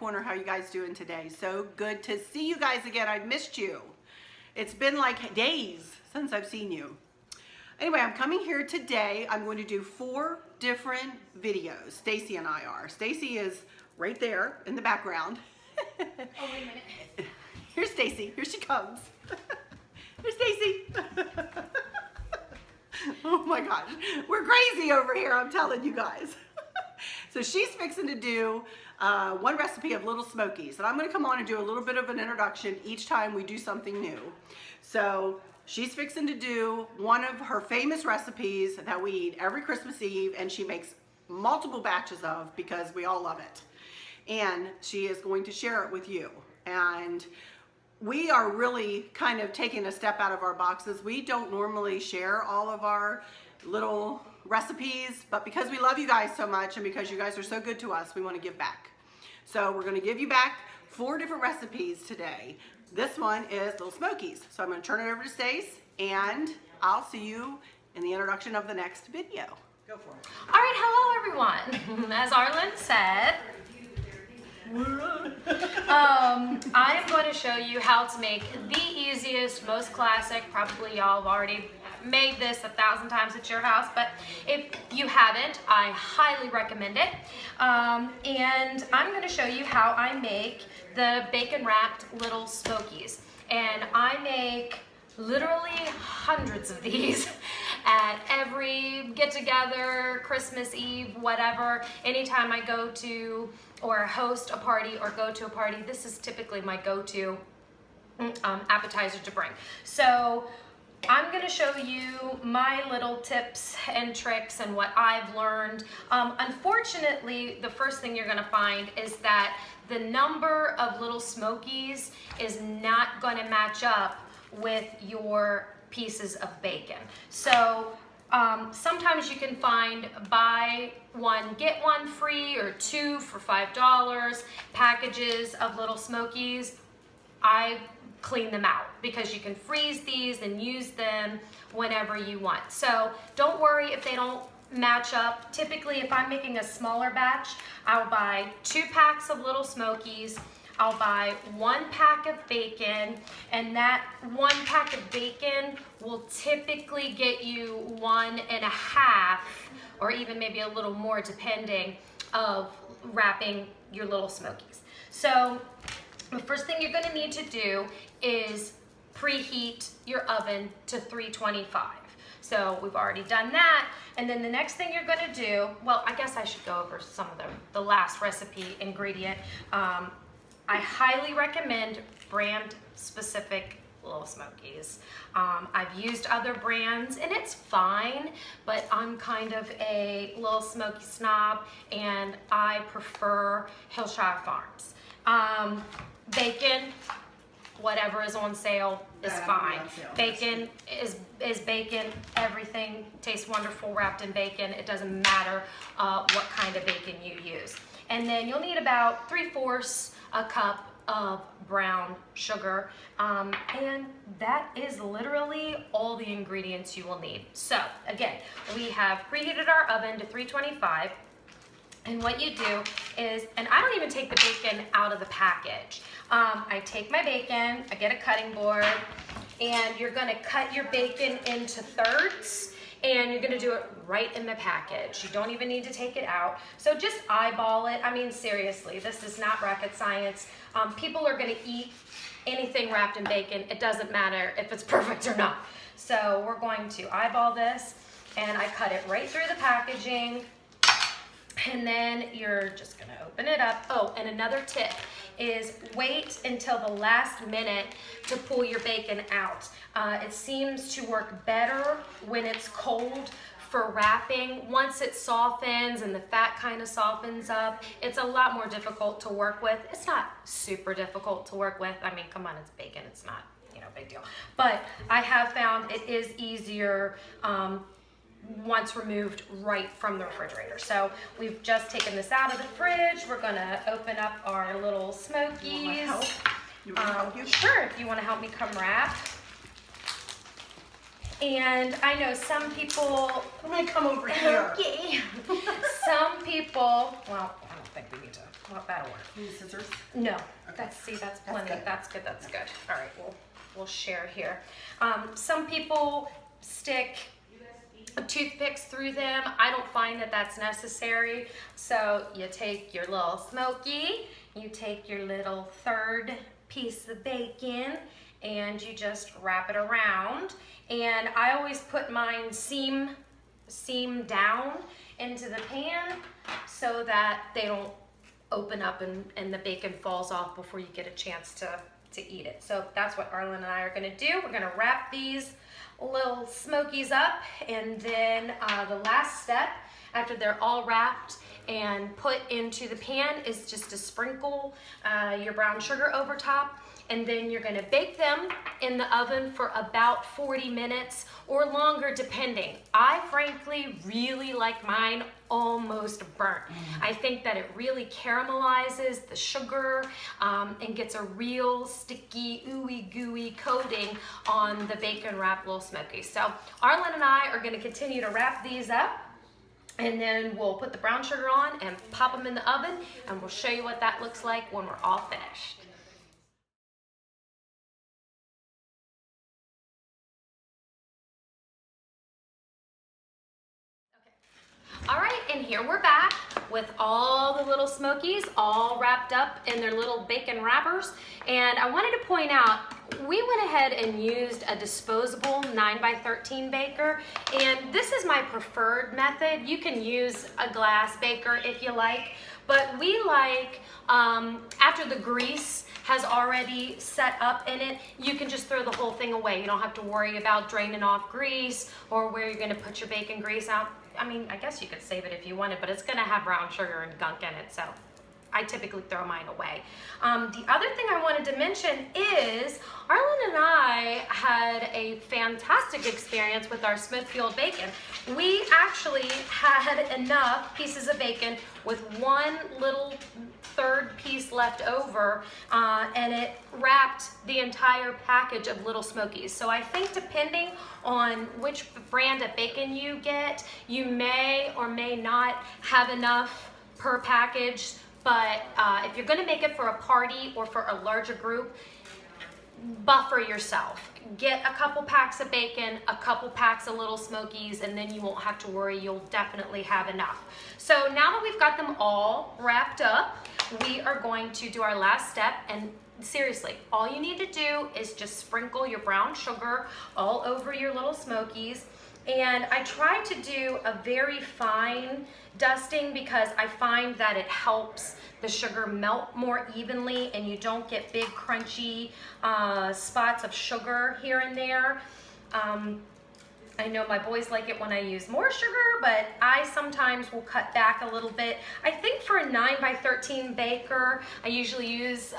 corner. How you guys doing today? So good to see you guys again. I've missed you. It's been like days since I've seen you. Anyway, I'm coming here today. I'm going to do 4 different videos. Stacey and I are. Stacey is right there in the background. Oh, wait a minute. Here's Stacey. Here she comes. Here's Stacey. Oh my gosh. We're crazy over here, I'm telling you guys. So she's fixing to do one recipe of Lil Smokies. And I'm going to come on and do a little bit of an introduction each time we do something new. So she's fixing to do one of her famous recipes that we eat every Christmas Eve, and she makes multiple batches of because we all love it. And she is going to share it with you. And we are really kind of taking a step out of our boxes. We don't normally share all of our little recipes, but because we love you guys so much and because you guys are so good to us, we want to give back. So we're going to give you back 4 different recipes today. This one is Lil Smokies. So I'm going to turn it over to Stace, and I'll see you in the introduction of the next video. Go for it. All right, hello everyone. As Arlynn said, I'm going to show you how to make the easiest, most classic, probably y'all have already made this 1,000 times at your house, but if you haven't, I highly recommend it. And I'm going to show you how I make the bacon wrapped Lil Smokies. And I make literally hundreds of these at every get together, Christmas Eve, whatever. Anytime I go to or host a party or go to a party, this is typically my go-to appetizer to bring. So I'm going to show you my little tips and tricks and what I've learned. Unfortunately, the first thing you're going to find is that the number of Lil Smokies is not going to match up with your pieces of bacon. So sometimes you can find buy one, get one free, or 2 for $5 packages of Lil Smokies. I clean them out because you can freeze these and use them whenever you want. So don't worry if they don't match up. Typically, if I'm making a smaller batch, I'll buy 2 packs of Lil Smokies. I'll buy 1 pack of bacon, and that 1 pack of bacon will typically get you 1.5 or even maybe a little more depending of wrapping your Lil Smokies. So the first thing you're going to need to do is preheat your oven to 325. So we've already done that. And then the next thing you're going to do, well, I guess I should go over some of the last recipe ingredient. I highly recommend brand specific Lil Smokies. I've used other brands and it's fine, but I'm kind of a Lil Smoky snob and I prefer Hillshire Farms. Bacon, whatever is on sale is fine. Bacon is bacon. Everything tastes wonderful wrapped in bacon. It doesn't matter what kind of bacon you use. And then you'll need about 3/4 a cup of brown sugar, and that is literally all the ingredients you will need. So again, we have preheated our oven to 325, and what you do is, and I don't even take the bacon out of the package. I take my bacon, I get a cutting board, and you're gonna cut your bacon into thirds, and you're gonna do it right in the package. You don't even need to take it out. So just eyeball it. I mean, seriously, this is not rocket science. People are gonna eat anything wrapped in bacon. It doesn't matter if it's perfect or not. So we're going to eyeball this, and I cut it right through the packaging. And then you're just gonna open it up. Oh, and another tip is wait until the last minute to pull your bacon out. It seems to work better when it's cold for wrapping. Once it softens and the fat kind of softens up, it's a lot more difficult to work with. It's not super difficult to work with. I mean, come on, it's bacon. It's not, big deal. But I have found it is easier once removed right from the refrigerator. So we've just taken this out of the fridge. We're gonna open up our Lil Smokies. You want to help you? Sure, if you want to help me come wrap. And I know some people. I'm gonna come over here. Okay. Some people, well, I don't think we need to, well, that'll work. Need scissors? No, Okay. that's plenty. good. That's good. That's good. All right, we'll share here. Some people stick toothpicks through them. I don't find that that's necessary. So you take your little Smoky, you take your little third piece of bacon, and you just wrap it around. And I always put mine seam down into the pan so that they don't open up and the bacon falls off before you get a chance to eat it. So that's what Arlynn and I are gonna do. We're gonna wrap these Lil Smokies up, and then the last step after they're all wrapped and put into the pan is just to sprinkle your brown sugar over top, and then you're gonna bake them in the oven for about 40 minutes or longer depending. I frankly really like mine almost burnt. I think that it really caramelizes the sugar and gets a real sticky, ooey gooey coating on the bacon wrapped Lil Smokies. So Arlynn and I are gonna continue to wrap these up, and then we'll put the brown sugar on and pop them in the oven, and we'll show you what that looks like when we're all finished. All right, and here we're back with all the Lil Smokies all wrapped up in their little bacon wrappers. And I wanted to point out, we went ahead and used a disposable 9x13 baker, and this is my preferred method. You can use a glass baker if you like, but we like, after the grease has already set up in it, you can just throw the whole thing away. You don't have to worry about draining off grease or where you're gonna put your bacon grease out. I mean, I guess you could save it if you wanted, but it's gonna have brown sugar and gunk in it, so I typically throw mine away. The other thing I wanted to mention is Arlynn and I had a fantastic experience with our Smithfield bacon. We actually had enough pieces of bacon with one little third piece left over, and it wrapped the entire package of Lil Smokies. So I think depending on which brand of bacon you get, you may or may not have enough per package. But if you're gonna make it for a party or for a larger group, buffer yourself. Get a couple packs of bacon, a couple packs of Lil Smokies, and then you won't have to worry, you'll definitely have enough. So now that we've got them all wrapped up, we are going to do our last step, and seriously, all you need to do is just sprinkle your brown sugar all over your Lil Smokies. And I try to do a very fine dusting because I find that it helps the sugar melt more evenly and you don't get big crunchy spots of sugar here and there. I know my boys like it when I use more sugar, but I sometimes will cut back a little bit. I think for a 9x13 baker, I usually use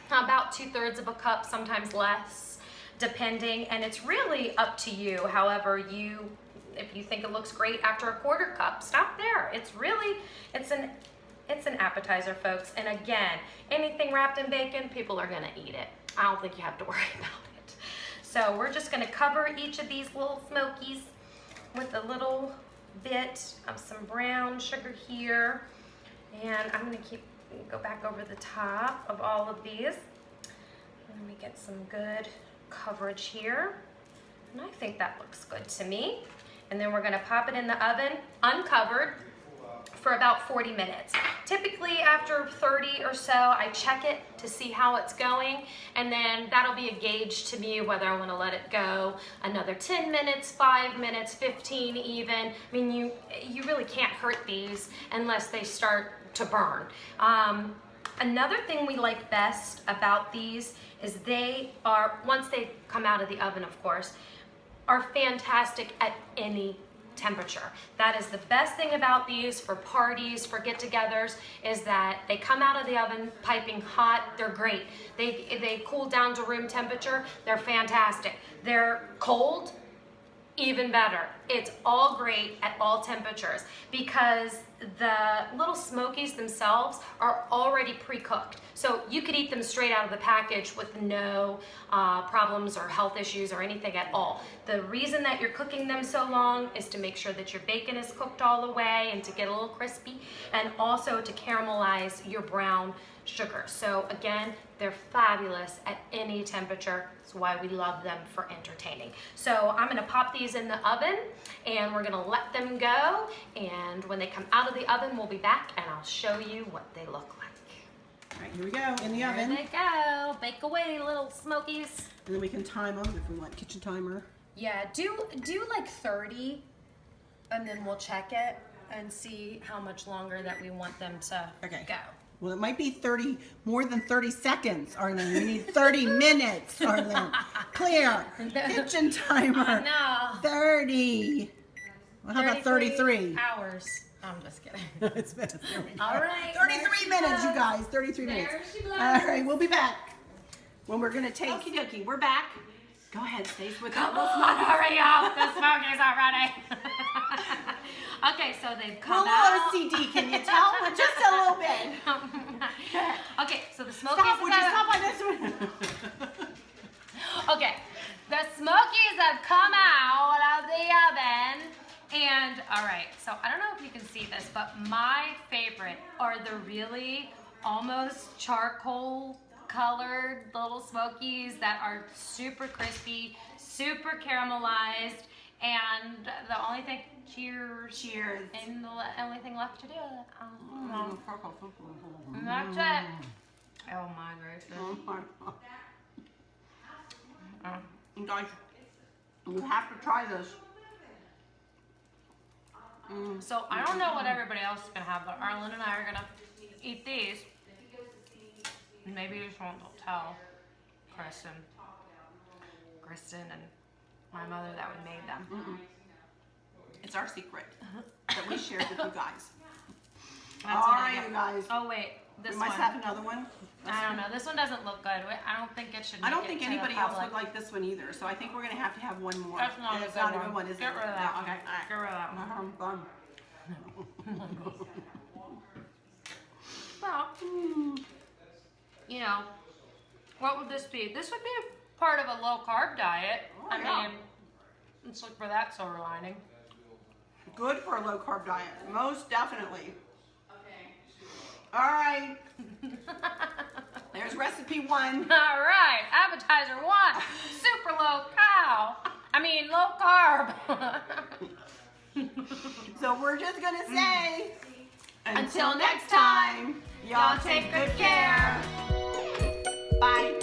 about 2/3 of a cup, sometimes less, depending, and it's really up to you. However, if you think it looks great after a 1/4 cup, stop there. It's an appetizer, folks. And again, anything wrapped in bacon, people are gonna eat it. I don't think you have to worry about it. So we're just gonna cover each of these Lil Smokies with a little bit of some brown sugar here. And I'm gonna go back over the top of all of these. Let me get some good coverage here. And I think that looks good to me. And then we're gonna pop it in the oven, uncovered, for about 40 minutes. Typically after 30 or so, I check it to see how it's going, and then that'll be a gauge to me whether I wanna let it go another 10 minutes, 5 minutes, 15 even. I mean, you really can't hurt these unless they start to burn. Another thing we like best about these is they are, once they come out of the oven, of course, are fantastic at any temperature. That is the best thing about these for parties, for get-togethers, is that they come out of the oven piping hot. They're great. They cool down to room temperature. They're fantastic. They're cold, even better. it's all great at all temperatures because the Little Smokies themselves are already pre-cooked. So you could eat them straight out of the package with no problems or health issues or anything at all. The reason that you're cooking them so long is to make sure that your bacon is cooked all the way and to get a little crispy, and also to caramelize your brown sugar. So again, they're fabulous at any temperature. That's why we love them for entertaining. So I'm gonna pop these in the oven and we're gonna let them go. And when they come out of the oven, we'll be back and I'll show you what they look like. All right, here we go, in the oven. There they go. Bake away, Little Smokies. And then we can time them if we want kitchen timer. Yeah, do like 30 and then we'll check it and see how much longer that we want them to go. Well, it might be more than 30 seconds, Arlynn. We need 30 minutes, Arlynn. Clear. Kitchen timer. No. 30. Well, how about 33? Hours. I'm just kidding. It's best. All right. 33 minutes, you guys. 33 minutes. All right, we'll be back. When we're going to taste. Okie dokie, we're back. Go ahead, Stacey, with that little smoke. Hurry up. The Smokies are ready. Okay, so they've come out. OCD, can you tell? Just a little bit. Okay, so the Smokies. Stop, would you stop on this one? Okay, the Smokies have come out of the oven. And, all right, so I don't know if you can see this, but my favorite are the really almost charcoal colored Little Smokies that are super crispy, super caramelized, and the only thing, cheers, and the only thing left to do, and that's it. Oh my gracious. You guys, you have to try this. So I don't know what everybody else is gonna have, but Arlynn and I are gonna eat these. Maybe you just won't tell Kristen and my mother that we made them. It's our secret that we shared with you guys. That's All right, you guys. Oh wait, this We one. might have another one. I don't know. This one doesn't look good. I don't think it should. I don't think anybody else would like this one either, so I think we're gonna have to have one more. That's not It's a not good a good one, is it? Get rid of that. No, okay, all right. Get rid of that one. Done. Well, you know, what would this be? This would be a part of a low carb diet. Oh, I yeah. mean, let's look for that silver lining. Good for a low carb diet, most definitely. All right. There's recipe 1. All right, appetizer 1, super low low carb. So we're just gonna say, until next time, y'all take good care. Bye.